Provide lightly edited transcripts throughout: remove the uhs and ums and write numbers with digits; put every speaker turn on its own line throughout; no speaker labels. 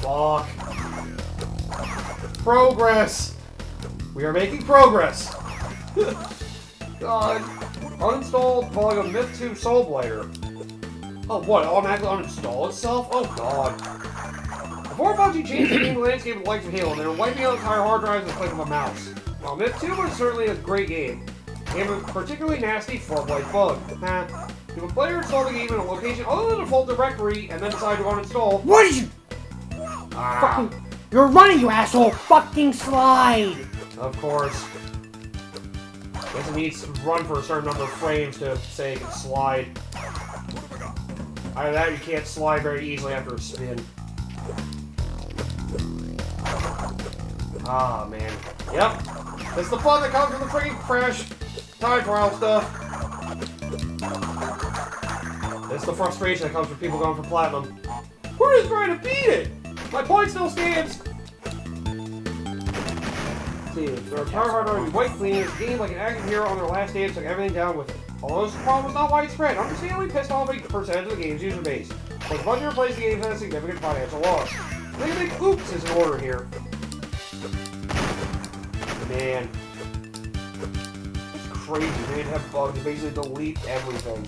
Fuck. Progress. We are making progress. God. Uninstalled volume Myth 2 Soul Blighter. Oh, what? It automatically uninstall itself? Oh, God. Before Bungie changed the game landscape with the likes of Halo, they were wiping out entire hard drives with a click of a mouse. While Myth 2 was certainly a great game, it was particularly nasty flood-like bug. If a player installed the game in a location other than the default directory and then decided to uninstall...
What did you... Fucking... You're running, you asshole! Fucking slide!
Of course. Guess it needs to run for a certain number of frames to say it can slide. Either that or you can't slide very easily after a spin. Ah, man. Yep. It's the fun that comes from the freaking crash time trial stuff. It's the frustration that comes from people going for platinum. We're just trying to beat it! My point still stands! There are power hard on white cleaners, game like an active hero on their last day and took everything down with it. Although this problem was not widespread, understandably pissed off a percentage of the game's user base. But Bungie replaced the game had a significant financial loss. I think oops is in order here. Man. It's crazy, they have bugs that basically delete everything.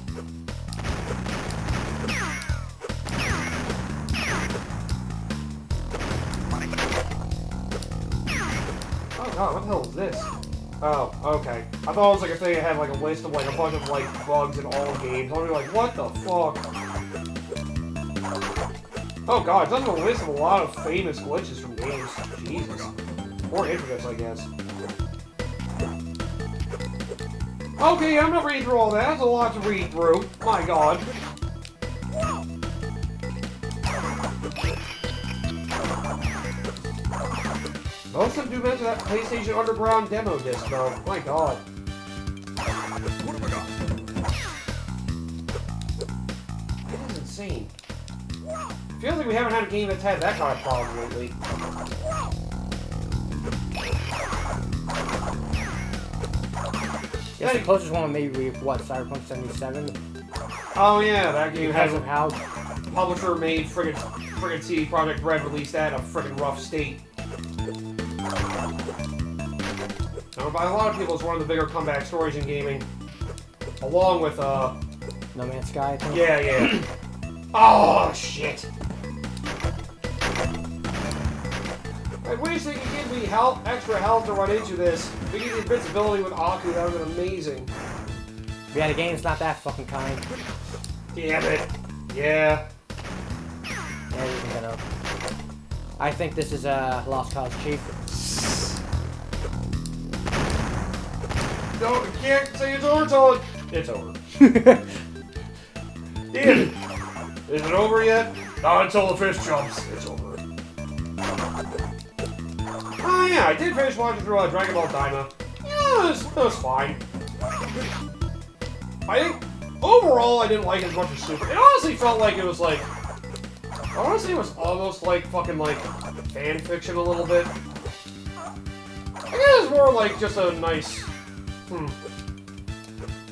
Oh god, what the hell is this? Oh, okay. I thought it was like a thing that had like a list of like a bunch of like bugs in all games. I'll be like, what the fuck? Oh god, it's on a list of a lot of famous glitches from games. Jesus. Or infamous, I guess. Okay, I'm not reading through all that. That's a lot to read through. My god. Most of them do mention that PlayStation Underground demo disc, though. My god. That is insane. Feels like we haven't had a game that's had that kind of problem lately.
Yeah, the closest one maybe what, Cyberpunk 77?
Oh yeah, that game has
of how
publisher made friggin' CD Projekt Red released that in a friggin' rough state. Now, by a lot of people, it's one of the bigger comeback stories in gaming. Along with,
No Man's Sky, I think.
Yeah. Oh, shit! I wish they could give me extra health to run into this. If we get the invincibility with Aku, that would have been amazing.
We had a game that's not that fucking kind.
Damn it. Yeah.
Yeah, you can get up. I think this is a Lost Cause Chief.
No, you can't say it's over until it's over. Damn it. Is it over yet? Not until the fish jumps. It's over. Oh yeah, I did finish watching through Dragon Ball Daima. Yeah, it was fine. I think, overall, I didn't like it as much as Super. It honestly felt like it was like... I want to say it was almost like fucking like fan fiction a little bit. I guess it was more like just a nice...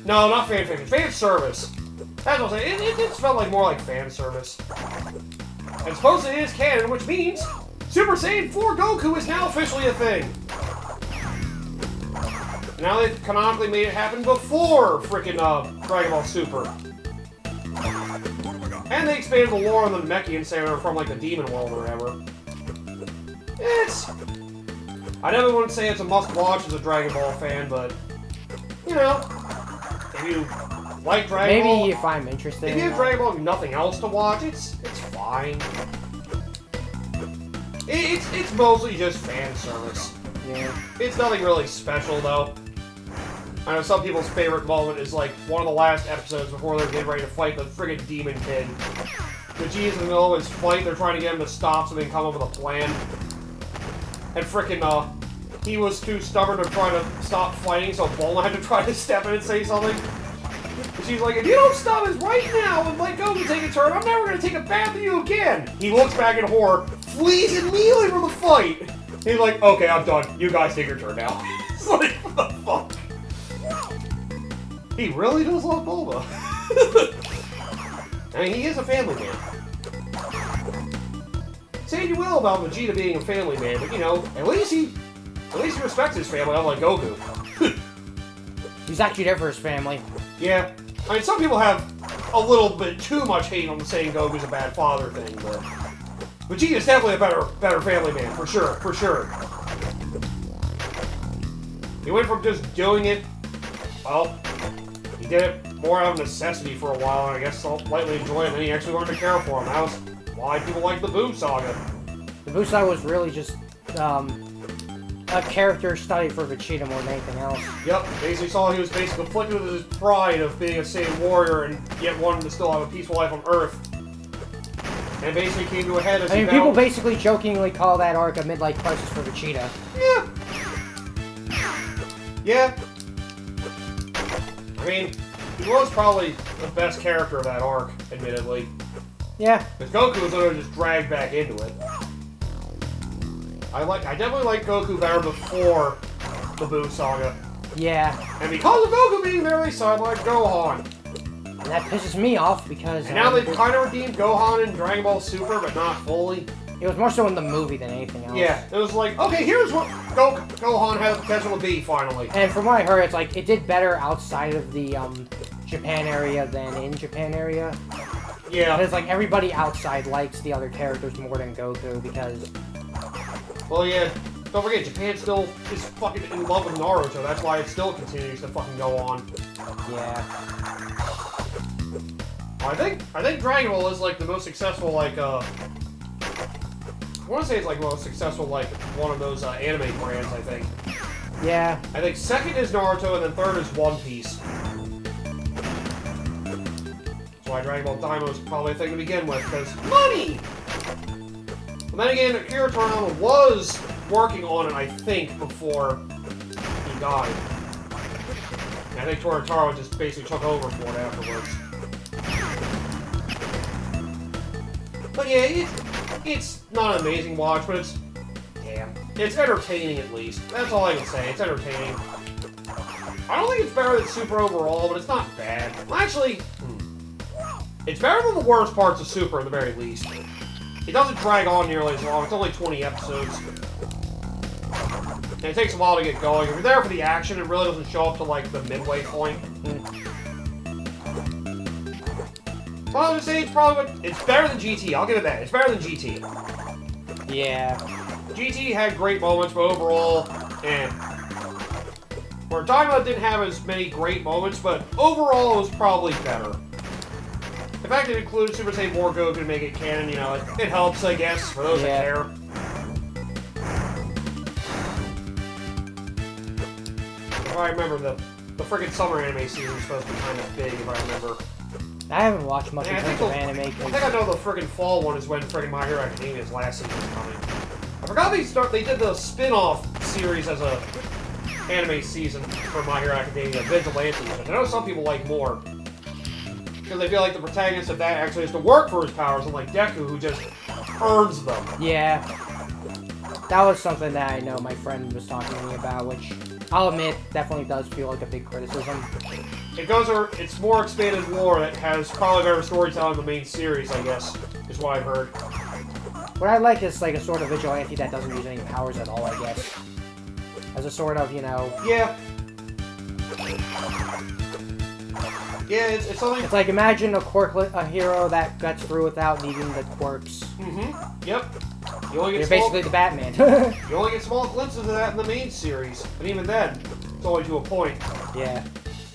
No, not fan fiction. Fan service. That's what I'm saying. It just felt like more like fan service. And supposedly it is canon, which means Super Saiyan 4 Goku is now officially a thing. Now they've canonically made it happen before frickin' Dragon Ball Super. And they expanded the lore on the Namekian Sailor from like the Demon World or whatever. It's... I never wouldn't say it's a must-watch as a Dragon Ball fan, but... You know, if you like Dragon Ball...
Maybe if I'm interested
if you have Dragon Ball and nothing else to watch, it's fine. It's mostly just fan service.
Yeah.
It's nothing really special, though. I know some people's favorite moment is, like, one of the last episodes before they're getting ready to fight the friggin' Demon Kid. Vegeta's in the middle of his fight, they're trying to get him to stop so they can come up with a plan. And frickin', he was too stubborn to try to stop fighting, so Bulma had to try to step in and say something. And she's like, if you don't stop us right now and let go and take a turn, I'm never gonna take a bath with you again! He looks back in horror, flees immediately from the fight! He's like, okay, I'm done. You guys take your turn now. It's like, what the fuck? He really does love Bulma. I mean, he is a family man. say what you will about Vegeta being a family man, but you know, at least he respects his family, unlike Goku.
He's actually there for his family.
Yeah. I mean, some people have a little bit too much hate on the saying Goku's a bad father thing, but Vegeta's definitely a better family man, for sure, for sure. He went from just doing it, well, he did it more out of necessity for a while, and I guess slightly enjoy it, and then he actually learned to care for him. That was why people like the Boo Saga.
The Boo Saga was really just a character study for Vegeta more than anything else.
Yep, basically saw he was basically afflicted with his pride of being a Saiyan warrior and yet wanted to still have a peaceful life on Earth. And basically came to a head as
I mean, people basically jokingly call that arc a midlife crisis for Vegeta.
Yeah. Yeah. I mean, he was probably the best character of that arc, admittedly.
Yeah.
Because Goku was literally just dragged back into it. I definitely like Goku better before the Boo Saga.
Yeah.
And because of Goku being there, they sidelined Gohan.
And that pisses me off because...
And now they've kind of redeemed Gohan in Dragon Ball Super, but not fully.
It was more so in the movie than anything else.
Yeah, it was like, okay, here's what Gohan has the potential to be, finally.
And from what I heard, it's like, it did better outside of the Japan area than in Japan area.
Yeah.
Because, like, everybody outside likes the other characters more than Goku because...
Well, yeah, don't forget, Japan still is fucking in love with Naruto. That's why it still continues to fucking go on.
Yeah.
I think Dragon Ball is, like, the most successful, like, I want to say it's, like, most successful, like, one of those anime brands, I think.
Yeah.
I think second is Naruto, and then third is One Piece. That's why Dragon Ball Daima is probably a thing to begin with, because money! But then again, Akira Toriyama was working on it, I think, before he died. And I think Toritaro just basically took over for it afterwards. But yeah, it's not an amazing watch, but it's entertaining at least. That's all I can say. It's entertaining. I don't think it's better than Super overall, but it's not bad. Well, actually, it's better than the worst parts of Super at the very least. It doesn't drag on nearly as long. It's only 20 episodes. And it takes a while to get going. If you're there for the action, it really doesn't show up to, like, the midway point. So I would say it's better than GT. I'll give it that. It's better than GT.
Yeah.
GT had great moments, but overall, where Daima didn't have as many great moments, but overall it was probably better. The fact that it included Super Saiyan 4 Goku to make it canon, you know, it helps, I guess, for those that care. If I remember, the friggin' summer anime season was supposed to be kind of big, if I remember.
I haven't watched much of anime.
I think I know the friggin' fall one is when friggin' My Hero Academia's last season is coming. I forgot they did the spin-off series as a anime season for My Hero Academia, Vigilantes, which I know some people like more. Because they feel like the protagonist of that actually has to work for his powers, unlike Deku, who just earns them.
Yeah. That was something that I know my friend was talking to me about, which I'll admit definitely does feel like a big criticism.
It's more expanded lore that has probably better storytelling than the main series, I guess, is what I've heard.
What I like is like a sort of vigilante that doesn't use any powers at all, I guess. As a sort of, you know...
Yeah. Yeah, it's something...
It's like, imagine a hero that gets through without needing the quirks.
Mm-hmm. Yep. You only get
You're basically the Batman.
You only get small glimpses of that in the main series. And even then, it's only to a point.
Yeah.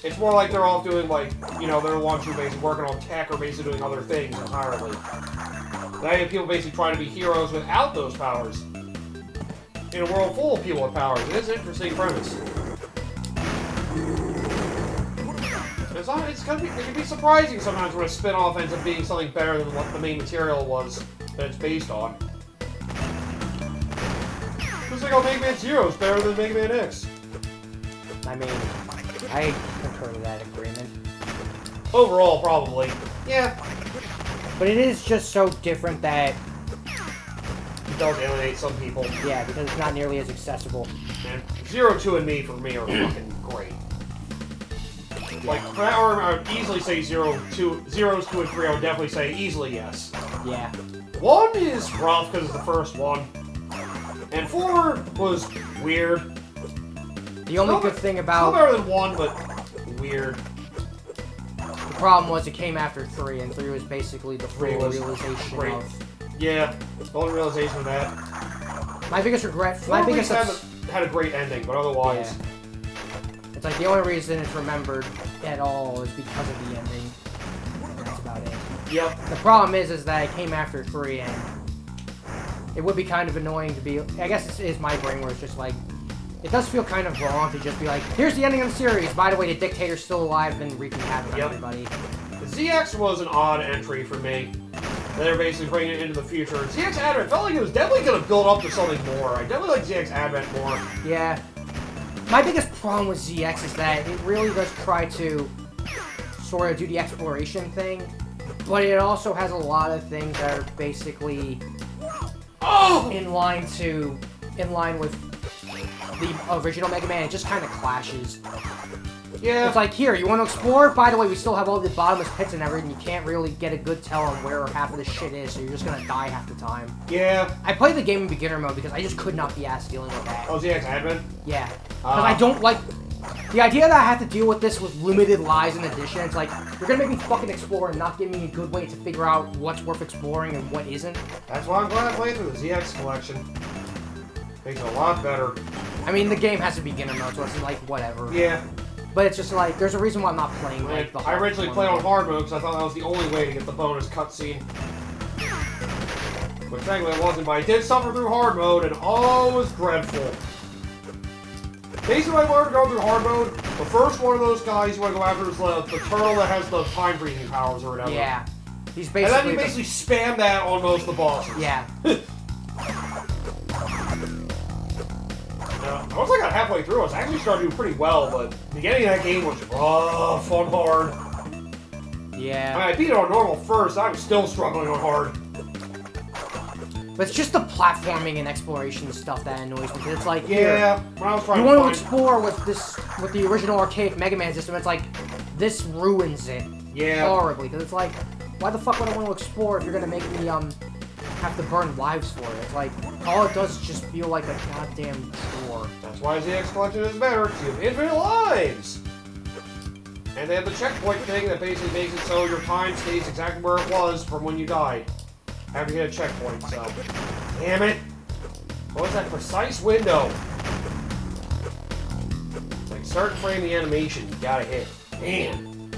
It's more like they're all doing, like, you know, they're the ones who are basically working on tech or basically doing other things entirely. Now you have people basically trying to be heroes without those powers. In a world full of people with powers. It is an interesting premise. It can be surprising sometimes when a spin-off ends up being something better than what the main material was that it's based on. Just like how Mega Man Zero is better than Mega Man X.
I mean, I concur to that agreement.
Overall, probably. Yeah.
But it is just so different that...
It does alienate some people.
Yeah, because it's not nearly as accessible.
And Zero, 2, and me, for me, are fucking great. Like, I would easily say Zeros 2, and 3, I would definitely say easily yes.
Yeah.
1 is rough because it's the first one. And 4 was weird.
The only good thing about...
Still better than 1, but weird.
The problem was it came after 3, and 3 was basically the full realization
great.
of...
Yeah, the only realization of that.
My biggest regret...
My biggest had a great ending, but otherwise...
Yeah. It's like the only reason it's remembered at all is because of the ending. And that's about it.
Yep.
The problem is that it came after 3, and it would be kind of annoying to be... I guess it is my brain where it's just like... It does feel kind of wrong to just be like, here's the ending of the series. By the way, the Dictator's still alive and wreaking havoc on everybody.
The ZX was an odd entry for me. They're basically bringing it into the future. ZX Advent felt like it was definitely going to build up to something more. I definitely like ZX Advent more.
Yeah. My biggest problem with ZX is that it really does try to sort of do the exploration thing, but it also has a lot of things that are basically in line with the original Mega Man. It just kind of clashes.
Yeah.
It's like, here, you want to explore? By the way, we still have all the bottomless pits and everything. You can't really get a good tell on where half of the shit is, so you're just gonna die half the time.
Yeah.
I played the game in beginner mode because I just could not be asked dealing with that.
Oh, ZX Advent?
Yeah. Because I don't like... The idea that I have to deal with this with limited lives in addition, it's like, you're gonna make me fucking explore and not give me a good way to figure out what's worth exploring and what isn't.
That's why I'm glad I played through the ZX collection. Makes it a lot better.
I mean, the game has a beginner mode, so it's like, whatever.
Yeah.
But it's just like, there's a reason why I'm not playing like the hard
I originally played on hard mode because I thought that was the only way to get the bonus cutscene. Which technically it wasn't, but I did suffer through hard mode, and oh, it was dreadful. Basically, when I learned to go through hard mode, the first one of those guys you want to go after is the turtle that has the time freezing powers or whatever.
Yeah. He's basically...
And then you basically spam that on most of the bosses.
Yeah.
Once I got halfway through, I was actually starting to do pretty well, but the beginning of that game was rough on hard.
Yeah.
I mean, I beat it on normal first, I'm still struggling on hard.
But it's just the platforming and exploration stuff that annoys me. It's like,
yeah, when I was trying
you want to explore with the original archaic Mega Man system, it's like, this ruins it.
Yeah.
Horribly, because it's like, why the fuck would I want to explore if you're gonna make me, have to burn lives for it? It's like, all it does is just feel like a goddamn chore.
That's why ZX Collection is better, because you have infinite lives! And they have the checkpoint thing that basically makes it so your time stays exactly where it was from when you died. After you hit a checkpoint, so... Damn it! What's that precise window? It's like certain frame the animation you gotta hit. Man!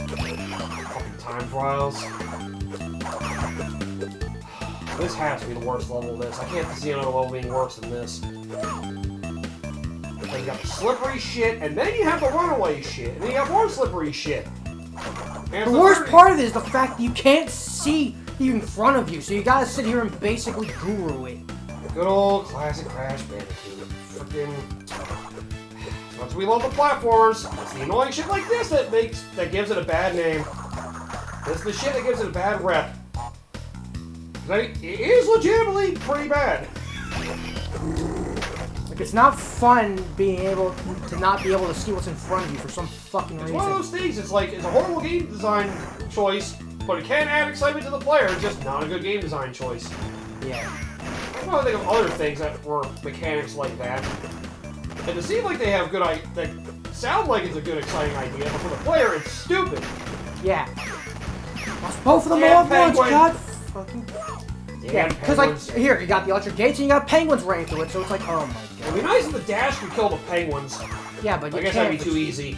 Fucking time trials. This has to be the worst level of this. I can't see another level being worse than this. You got the slippery shit, and then you have the runaway shit, and then you got more slippery shit. And
the worst part of it is the fact that you can't see in front of you, so you gotta sit here and basically guru it.
Good old classic Crash Bandicoot. Freaking... Once we love the platformers, it's the annoying shit like this that gives it a bad name. It's the shit that gives it a bad rep. It is legitimately pretty bad.
Like, it's not fun being able to not be able to see what's in front of you for some fucking reason.
It's one of those things, it's like, it's a horrible game design choice, but it can add excitement to the player, it's just not a good game design choice.
Yeah.
I'm trying to think of other things that were mechanics like that. And to seem like they have good that sound like it's a good, exciting idea, but for the player, it's stupid.
Yeah. Lost both of them all at once, god fucking... Yeah, because like, here, you got the electric gates and you got penguins running through it, so it's like, oh my god.
It'd be nice if the dash could kill the penguins.
Yeah, but you
I guess
can't.
that'd be too easy.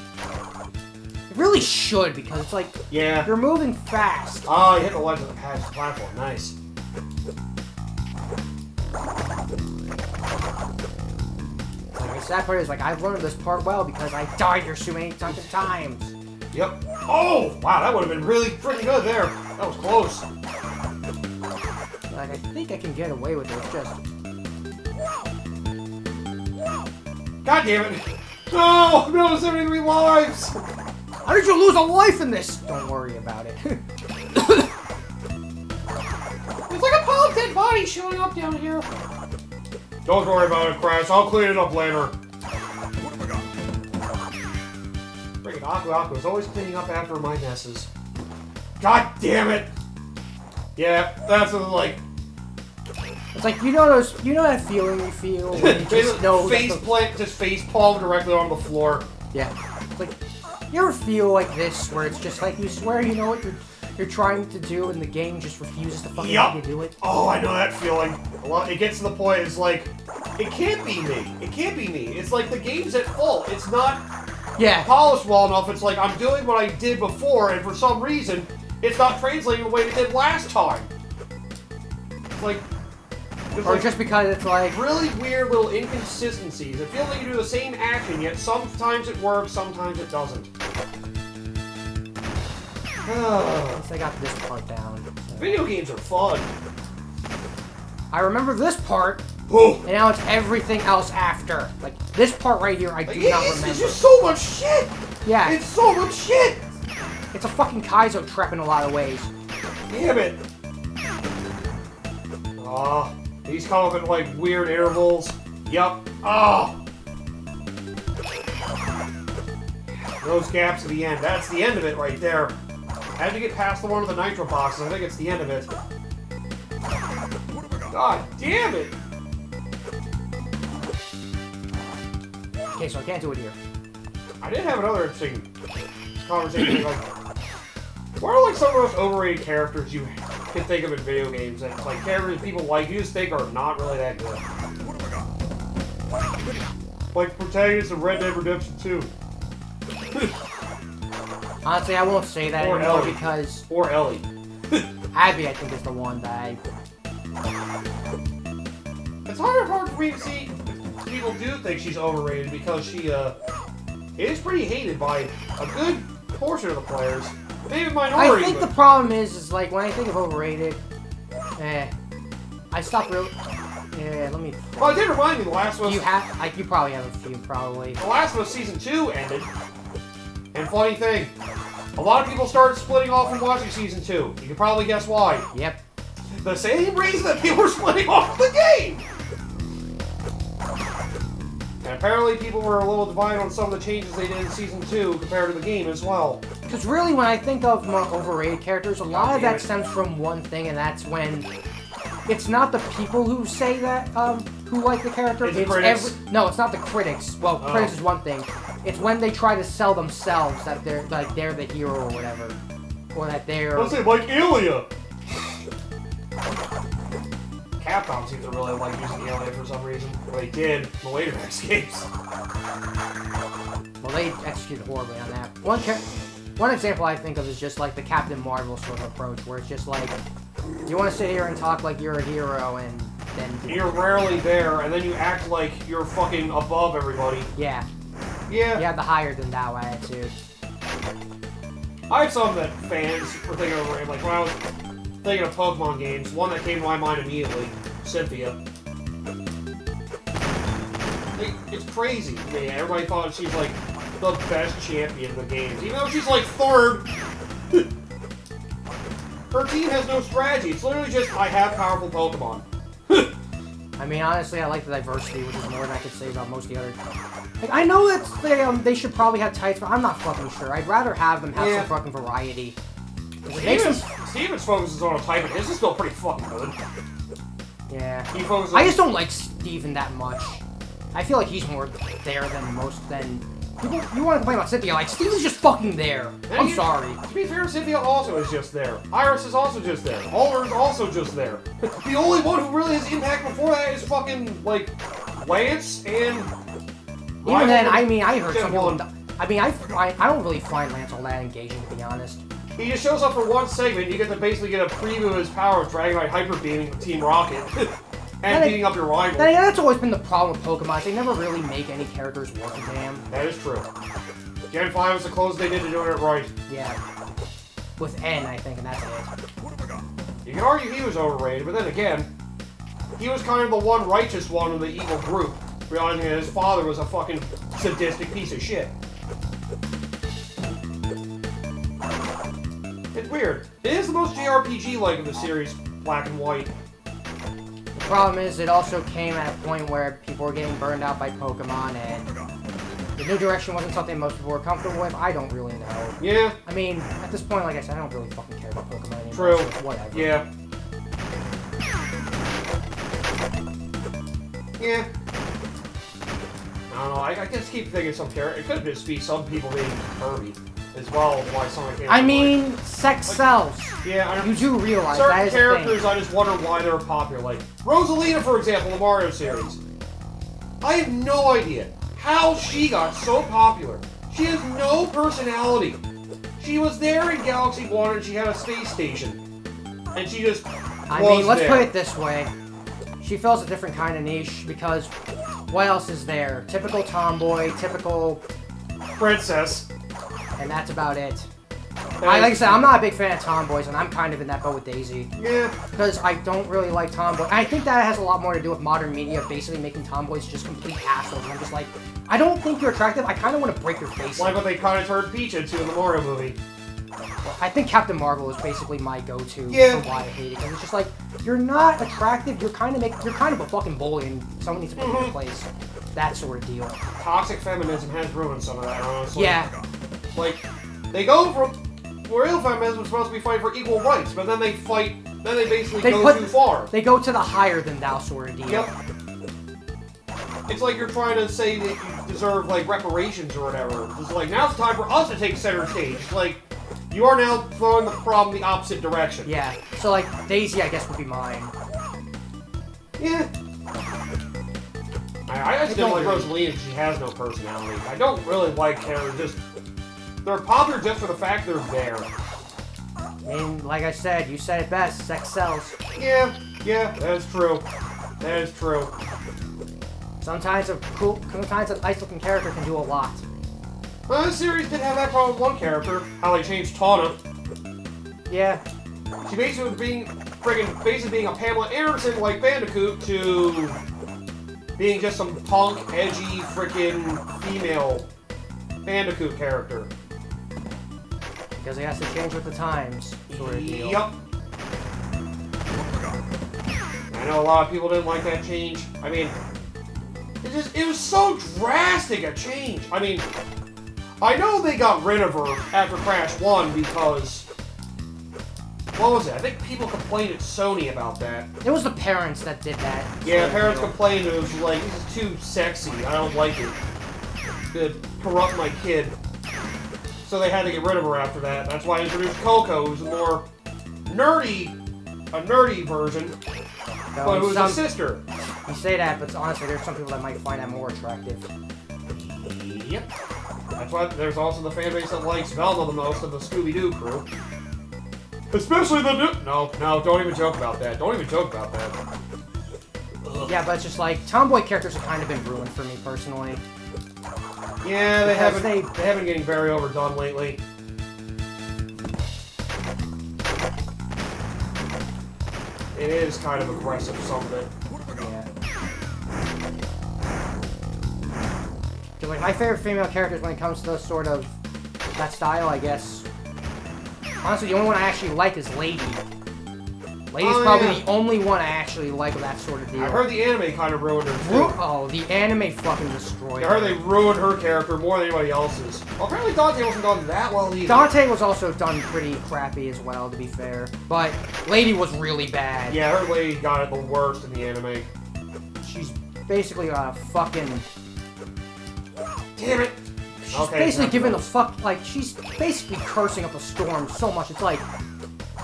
It really should, because it's like,
yeah,
you're moving fast.
Oh, you hit the ledge of the platform, nice.
Like, the sad part is, like, I've learned this part well because I died here so many fucking times.
Yep. Oh, wow, that would have been really freaking good there. That was close.
Like, I think I can get away with it, it's just...
God damn it! No! I'm down to 73 lives!
How did you lose a life in this? Don't worry about it.
It's like a pile of dead bodies showing up down here. Don't worry about it, Crash. I'll clean it up later. Freaking Aku is always cleaning up after my messes. God damn it! Yeah, that's what, like...
It's like, you know that feeling you feel when you just know
face palm directly on the floor.
Yeah. It's like, you ever feel like this, where it's just like, you swear you know what you're trying to do, and the game just refuses to fucking let you do it?
Oh, I know that feeling. It gets to the point, it's like, it can't be me. It can't be me. It's like the game's at fault. It's not polished well enough. It's like, I'm doing what I did before, and for some reason, it's not translating the way it did last time. It's like...
Or just because it's like...
really weird little inconsistencies. It feels like you do the same action, yet sometimes it works, sometimes it doesn't.
At least I got this part down. So.
Video games are fun.
I remember this part,
Ooh.
and now it's everything else after. Like, this part right here, I do not remember.
It's just so much shit!
Yeah.
It's so much shit!
It's a fucking Kaizo trap in a lot of ways.
Damn it! These come up in, like, weird intervals. Yup. Those gaps at the end. That's the end of it right there. I had to get past the one with the nitro boxes. I think it's the end of it. God damn it!
Okay, so I can't do it here.
I did have another interesting conversation. Like, what are, like, some of the most overrated characters you can think of in video games? And, like, characters people like you just think are not really that good. Like, protagonists of Red Dead Redemption 2.
Honestly, I won't say that anymore because...
Or Ellie.
Abby, I think, is the one that I...
It's hard for me to see people do think she's overrated because she, is pretty hated by a good portion of the players. Maybe a minority.
I think the problem is like, when I think of overrated, I stopped really... Yeah, let me...
Well, it did remind me, The Last of Us...
You probably have a few, probably.
The Last of Us Season 2 ended. And funny thing, a lot of people started splitting off from watching Season 2. You can probably guess why.
Yep.
The same reason that people were splitting off the game! And apparently people were a little divided on some of the changes they did in Season 2 compared to the game as well.
Because really, when I think of more overrated characters, a lot of that stems from one thing, and that's when... It's not the people who say that, who like the character.
It's critics.
No, it's not the critics. Well, critics is one thing. It's when they try to sell themselves that they're the hero or whatever, or that they're.
Let's say like Ilya. Capcom seems to really like using Ilya for some reason. Well, they did in the later escapes.
Well, they executed horribly on that. One example I think of is just like the Captain Marvel sort of approach, where it's just like, you want to sit here and talk like you're a hero, and then...
You're rarely there, and then you act like you're fucking above everybody.
Yeah.
Yeah.
You have the higher-than-thou attitude.
I have some that fans were thinking of, like, when I was thinking of Pokemon games, one that came to my mind immediately, Cynthia. It's crazy to me. Everybody thought she was, like, the best champion in the games, even though she's, like, third. Her team has no strategy. It's literally just, I have powerful Pokemon.
I mean, honestly, I like the diversity, which is more than I could say about most of the other... Like, I know that they should probably have types, but I'm not fucking sure. I'd rather have them have some fucking variety.
Steven's focuses on a type, and his is still pretty fucking good.
Yeah.
He focuses
I just don't like Steven that much. I feel like he's more there than most, People, you want to complain about Cynthia, like, Steven's just fucking there. I'm sorry.
To be fair, Cynthia also is just there. Iris is also just there. Oliver's also just there. The only one who really has impact before that is fucking, like, Lance and...
Even then, I mean, I heard some people... I mean, I don't really find Lance all that engaging, to be honest.
He just shows up for one segment, you get to basically get a preview of his power of Dragonite Hyper Beaming with Team Rocket. And beating up your rival.
That's always been the problem with Pokemon. They never really make any characters worth a damn.
That is true. Gen 5 was the closest they did to doing it right.
Yeah. With N, I think, and that's it.
You can argue he was overrated, but then again, he was kind of the one righteous one of the evil group, realizing that his father was a fucking sadistic piece of shit. It's weird. It is the most JRPG-like of the series, Black and White.
The problem is, it also came at a point where people were getting burned out by Pokemon, and the new direction wasn't something most people were comfortable with. I don't really know.
Yeah.
I mean, at this point, like I said, I don't really fucking care about Pokemon anymore.
True.
So whatever.
Yeah. Yeah. I don't know. I just keep thinking some character. It could just be some people being Kirby as well. Why someone can't.
I mean, sex sells.
Yeah,
you do realize
certain
that is
characters.
a thing.
I just wonder why they're popular. Like Rosalina, for example, the Mario series. I have no idea how she got so popular. She has no personality. She was there in Galaxy 1 and she had a space station. And she just
I mean, let's put it this way. She fills a different kind of niche because what else is there? Typical tomboy, typical
princess.
And that's about it. Like I said, I'm not a big fan of tomboys, and I'm kind of in that boat with Daisy.
Yeah.
Because I don't really like tomboys. I think that has a lot more to do with modern media, basically making tomboys just complete assholes. And I'm just like, I don't think you're attractive. I kind of want to break your face.
Like what they kind of turned Peach into in the Mario movie.
I think Captain Marvel is basically my go-to
Yeah.
for why I hate it. Because it's just like, you're not attractive. You're kind of a fucking bully, and someone needs to put you in place. That sort of deal.
Toxic feminism has ruined some of that, honestly.
Yeah.
Like, they go from real feminism is supposed to be fighting for equal rights, but then they basically go too far.
They go to the higher than thou sort of deal.
Yep. It's like you're trying to say that you deserve, like, reparations or whatever. It's like, now it's time for us to take center stage. Like, you are now throwing the problem the opposite direction.
Yeah. So, like, Daisy, I guess, would be mine.
Yeah. I just don't like Rosalina because she has no personality. I don't really like characters. They're popular just for the fact they're there.
I mean, like I said, you said it best, sex sells.
Yeah, that is true. That is true.
Sometimes a nice-looking character can do a lot.
Well, this series did have that problem with one character, how they changed Tawna.
Yeah.
She basically was being a Pamela Anderson like Bandicoot to being just some punk, edgy, frickin' female Bandicoot character.
Because he has to change with the times, sort of deal.
Yup. I know a lot of people didn't like that change. I mean, it was so drastic a change. I mean, I know they got rid of her after Crash 1 because... What was it? I think people complained at Sony about that.
It was the parents that did that.
Yeah, parents complained it was like, this is too sexy, I don't like it. It's gonna corrupt my kid. So they had to get rid of her after that. That's why I introduced Coco, who's a more nerdy version, but who's a sister.
You say that, but honestly, there's some people that might find that more attractive.
Yep. That's why there's also the fan base that likes Velma the most of the Scooby-Doo crew. Especially the new... No, don't even joke about that. Don't even joke about that. Ugh.
Yeah, but it's just like, tomboy characters have kind of been ruined for me, personally.
Yeah, they haven't been getting very overdone lately. It is kind of aggressive, some of it.
Yeah. Cause like, my favorite female characters when it comes to sort of that style, I guess... Honestly, the only one I actually like is Lady. Lady's probably the only one I actually like of that sort of deal.
I heard the anime kind of ruined her, too.
Oh, the anime fucking destroyed
her. I heard they ruined her character more than anybody else's. Well, apparently Dante wasn't done that well either.
Dante was also done pretty crappy as well, to be fair. But Lady was really bad.
Yeah, her Lady got it the worst in the anime.
She's basically a fucking...
Damn it!
She's basically giving the fuck, like, she's basically cursing up a storm so much. It's like,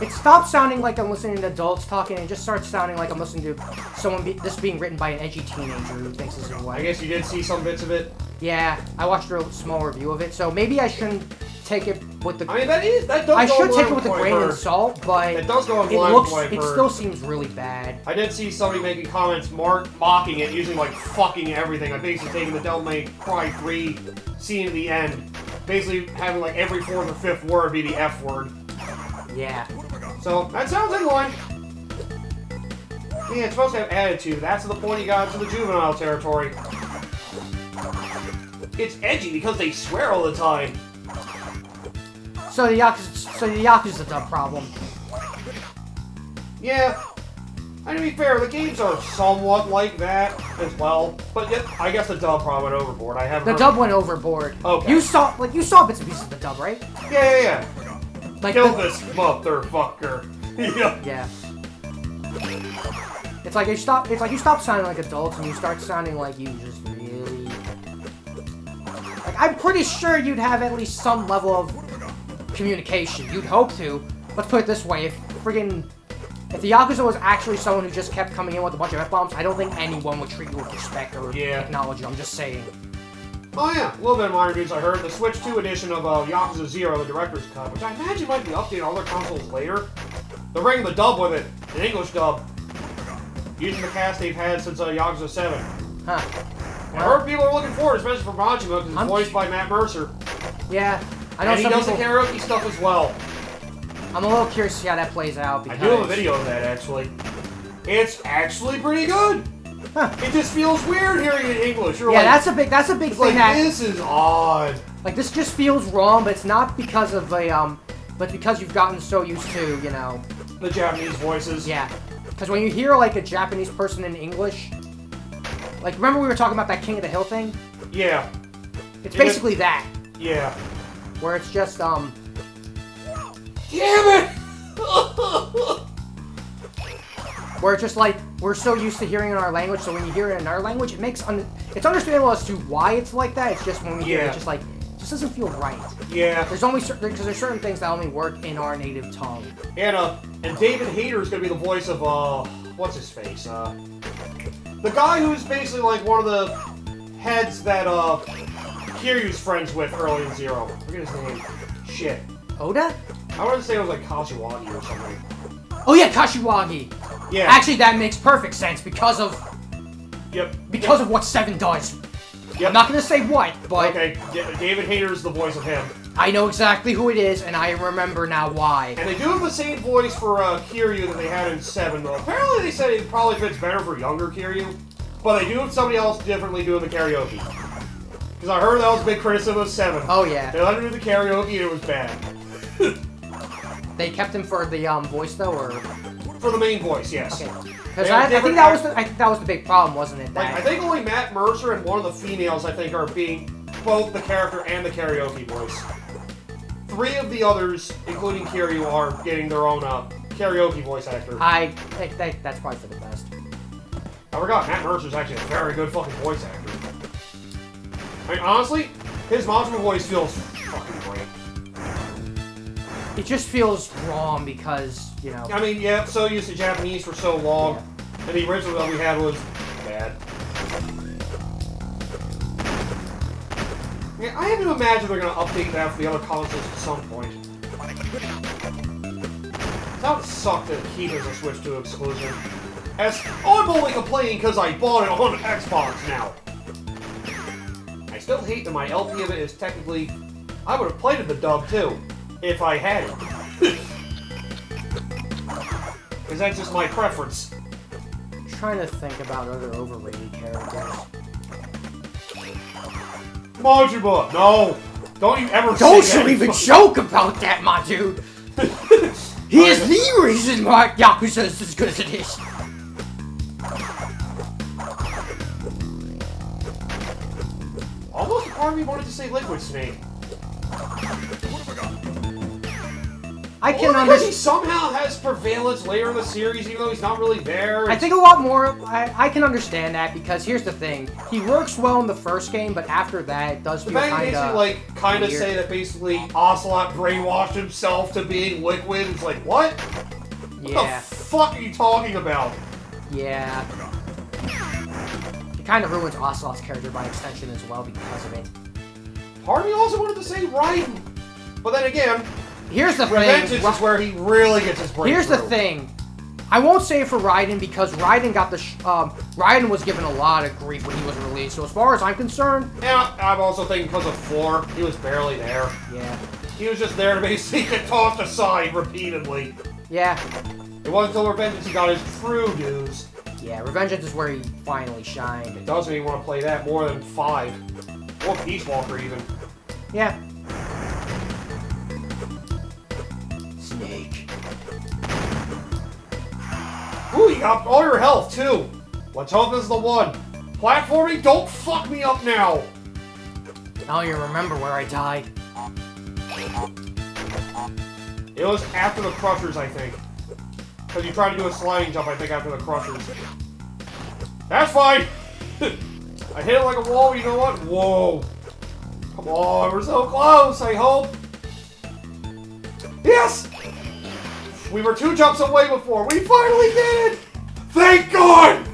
it stops sounding like I'm listening to adults talking and it just starts sounding like I'm listening to someone this being written by an edgy teenager who thinks this is what.
I guess you did see some bits of it.
Yeah, I watched a small review of it, so maybe I shouldn't take it with the...
I mean, that does
I
go
should take it with a grain of salt, but...
It does go in line with what I've
it
heard.
still seems really bad.
I did see somebody making comments mocking it, using, like, fucking everything. I'm basically taking the Devil May Cry 3 scene at the end. Basically having, like, every fourth or fifth word be the F word.
Yeah.
So, that sounds in line. Yeah, it's supposed to have attitude. That's the point you got into the juvenile territory. It's edgy because they swear all the time.
So the Yakuza's a dumb problem.
Yeah. And to be fair, the games are somewhat like that as well. But yet, I guess the dub probably went overboard. I haven't.
The dub went overboard.
Okay.
You saw bits and pieces of the dub, right?
Yeah.
Like
kill this motherfucker. Yeah.
Yeah. It's like you stop sounding like adults and you start sounding like you just really... Like, I'm pretty sure you'd have at least some level of communication. You'd hope to. Let's put it this way, if the Yakuza was actually someone who just kept coming in with a bunch of F-bombs, I don't think anyone would treat you with respect or acknowledge you. I'm just saying.
Oh yeah, a little bit of minor news I heard. The Switch 2 edition of Yakuza 0, the Director's Cut, which I imagine might be updated on other consoles later. They're bringing the dub with it, an English dub, using the cast they've had since Yakuza 7.
Huh.
I heard people are looking forward, especially for Majima, because it's voiced by Matt Mercer.
Yeah, I know
and he does the karaoke stuff as well.
I'm a little curious to see how that plays out, because...
I do have a video of that, actually. It's actually pretty good!
Huh.
It just feels weird hearing it in English. You're
yeah,
like,
that's a big thing
like,
that...
this is odd.
Like, this just feels wrong, but it's not because of but because you've gotten so used to, you know...
The Japanese voices.
Yeah. Because when you hear, like, a Japanese person in English... Like, remember we were talking about that King of the Hill thing?
Yeah.
It's basically that.
Yeah.
Where it's just,
Damn it!
Where it's just like, we're so used to hearing it in our language, so when you hear it in our language, it makes it's understandable as to why it's like that. It's just when we hear it, it's just like, it just doesn't feel right.
Yeah.
There's only because there's certain things that only work in our native tongue.
And David Hayter is gonna be the voice of what's his face? The guy who's basically like one of the heads that Kiryu's friends with early in Zero. I forget his name. Shit.
Oda?
I wanted to say it was like Kashiwagi or something.
Oh yeah, Kashiwagi.
Yeah.
Actually, that makes perfect sense because of...
Yep.
Because of what 7 does.
Yep.
I'm not gonna say what, but...
Okay, David Hayter is the voice of him.
I know exactly who it is, and I remember now why.
And they do have the same voice for Kiryu that they had in 7, though. Apparently they said it probably fits better for younger Kiryu. But they do have somebody else differently doing the karaoke. Because I heard that was a big criticism of 7.
Oh yeah.
They let him do the karaoke and it was bad.
They kept him for the voice though, or
for the main voice, yes.
Okay. Because I think that was the big problem, wasn't it?
Like, I think only Matt Mercer and one of the females, I think, are being both the character and the karaoke voice. 3 of the others, including Kiryu, are getting their own karaoke voice actor.
I think that's probably for the best.
I forgot, Matt Mercer's actually a very good fucking voice actor. I mean, honestly, his Majima voice feels fucking great.
It just feels wrong because, you know...
I mean, yeah, so used to Japanese for so long, and the original that we had was bad. Yeah, I have to imagine they're going to update that for the other consoles at some point. That would suck to keep it as a Switch 2 exclusive. I'm only complaining because I bought it on Xbox now. I still hate that my LP of it is technically... I would have played it the dub too, if I had it. Because that's just my preference.
I'm trying to think about other overrated characters.
Majima! No! Don't you ever
Don't
say
you
that.
even joke about that, my dude! He is the reason why Yakuza is as good as it is.
Almost a part of me wanted to say Liquid Snake.
I can
because
understand.
he somehow has prevalence later in the series, even though he's not really there.
I think a lot more. I can understand that because here's the thing: he works well in the first game, but after that, it does feel kind of
kind of say that basically Ocelot brainwashed himself to being Liquid. It's like what?
Yeah.
What the fuck are you talking about?
Yeah. It kind of ruins Ocelot's character by extension as well because of it.
Part of me also wanted to say Raiden, but then again.
Here's the
Revenge
thing.
is where he really gets his breakthrough.
Here's the thing. I won't say it for Raiden because Raiden got the Raiden was given a lot of grief when he was released. So as far as I'm concerned,
yeah, I'm also thinking because of 4, he was barely there.
Yeah.
He was just there to basically get tossed aside repeatedly.
Yeah.
It wasn't until Revengeance he got his true dues.
Yeah, Revengeance is where he finally shined.
It does make me want to play that more than 5. Or Peace Walker even.
Yeah. Snake.
Ooh, you got all your health, too. Let's hope this is the one. Platforming, don't fuck me up now.
I don't even remember where I died.
It was after the Crushers, I think. Because you tried to do a sliding jump, I think, after the crushers. That's fine! I hit it like a wall, but you know what? Whoa! Come on, we're so close, I hope! Yes! We were 2 jumps away before. We finally did it! Thank God!